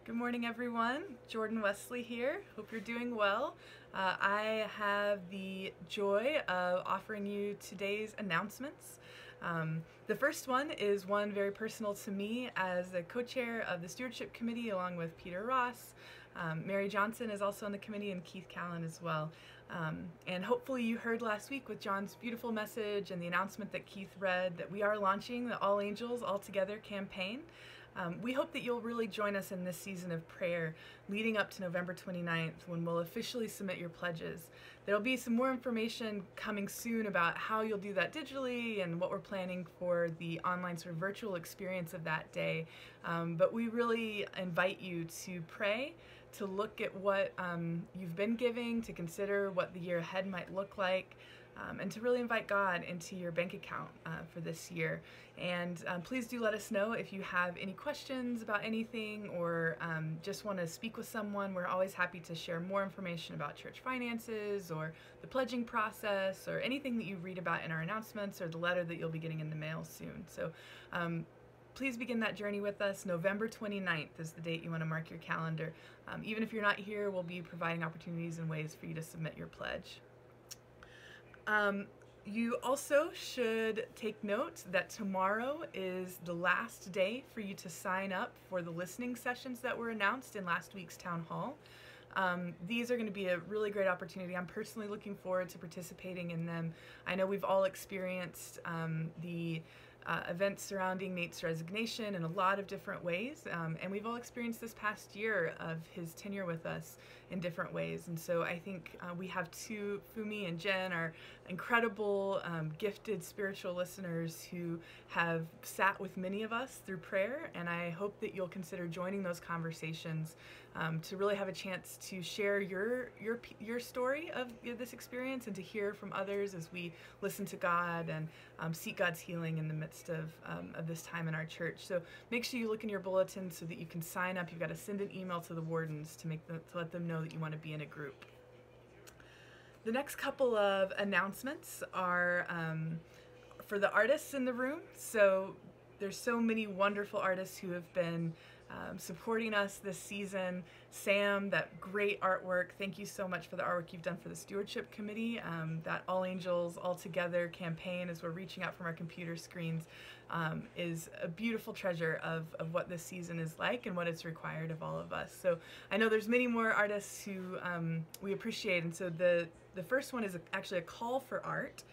Good morning, everyone. Jordan Wesley here. Hope you're doing well. I have the joy of offering you today's announcements. The first one is one very personal to me as the co-chair of the Stewardship Committee along with Peter Ross. Mary Johnson is also on the committee and Keith Callan as well. And hopefully you heard last week with John's beautiful message and the announcement that Keith read that we are launching the All Angels All Together campaign. We hope that you'll really join us in this season of prayer leading up to November 29th when we'll officially submit your pledges. There'll be some more information coming soon about how you'll do that digitally and what we're planning for the online sort of virtual experience of that day. But we really invite you to pray, to look at what you've been giving, to consider what the year ahead might look like, and to really invite God into your bank account for this year. And please do let us know if you have any questions about anything or just want to speak with someone. We're always happy to share more information about church finances or the pledging process or anything that you read about in our announcements or the letter that you'll be getting in the mail soon. So please begin that journey with us. November 29th is the date you want to mark your calendar. Even if you're not here, we'll be providing opportunities and ways for you to submit your pledge. You also should take note that tomorrow is the last day for you to sign up for the listening sessions that were announced in last week's town hall. These are going to be a really great opportunity. I'm personally looking forward to participating in them. I know we've all experienced the events surrounding Nate's resignation in a lot of different ways, and we've all experienced this past year of his tenure with us in different ways. And so I think we have two, Fumi and Jen, are incredible, gifted spiritual listeners who have sat with many of us through prayer, and I hope that you'll consider joining those conversations to really have a chance to share your story of this experience and to hear from others as we listen to God and seek God's healing in the midst of this time in our church. So make sure you look in your bulletin so that you can sign up. You've got to send an email to the wardens to let them know that you want to be in a group. The next couple of announcements are for the artists in the room. So there's so many wonderful artists who have been supporting us this season. Sam, that great artwork. Thank you so much for the artwork you've done for the Stewardship Committee. That All Angels All Together campaign, as we're reaching out from our computer screens, is a beautiful treasure of what this season is like and what it's required of all of us. So I know there's many more artists who we appreciate, and so the first one is actually a call for art.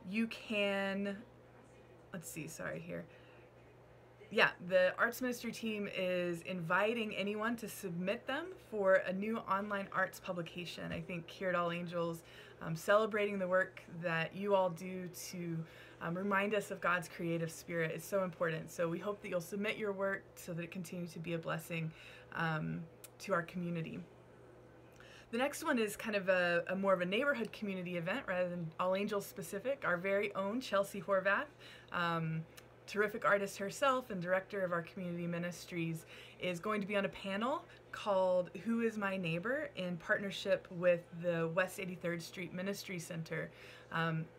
You can, let's see, sorry here. Yeah, the arts ministry team is inviting anyone to submit them for a new online arts publication. I think here at All Angels, celebrating the work that you all do to remind us of God's creative spirit is so important. So we hope that you'll submit your work so that it continues to be a blessing to our community. The next one is kind of a more of a neighborhood community event rather than All Angels specific. Our very own Chelsea Horvath, terrific artist herself and director of our community ministries, is going to be on a panel called Who is My Neighbor in partnership with the West 83rd Street Ministry Center.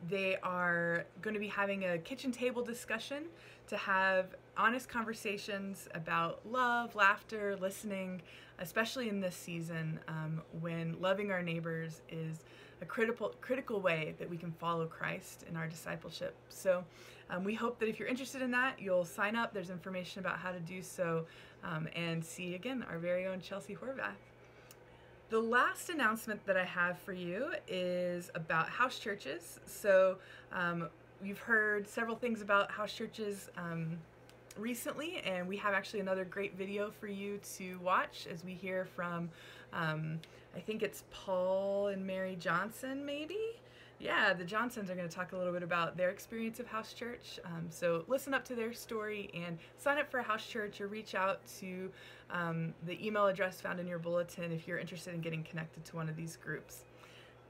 They are going to be having a kitchen table discussion to have honest conversations about love, laughter, listening, especially in this season when loving our neighbors is a critical way that we can follow Christ in our discipleship. So we hope that if you're interested in that, you'll sign up. There's information about how to do so, and see, again, our very own Chelsea Horvath. The last announcement that I have for you is about house churches. So you've heard several things about house churches recently, and we have actually another great video for you to watch as we hear from I think it's Paul and Mary Johnson, maybe? Yeah, the Johnsons are going to talk a little bit about their experience of house church. So listen up to their story and sign up for a house church or reach out to the email address found in your bulletin if you're interested in getting connected to one of these groups.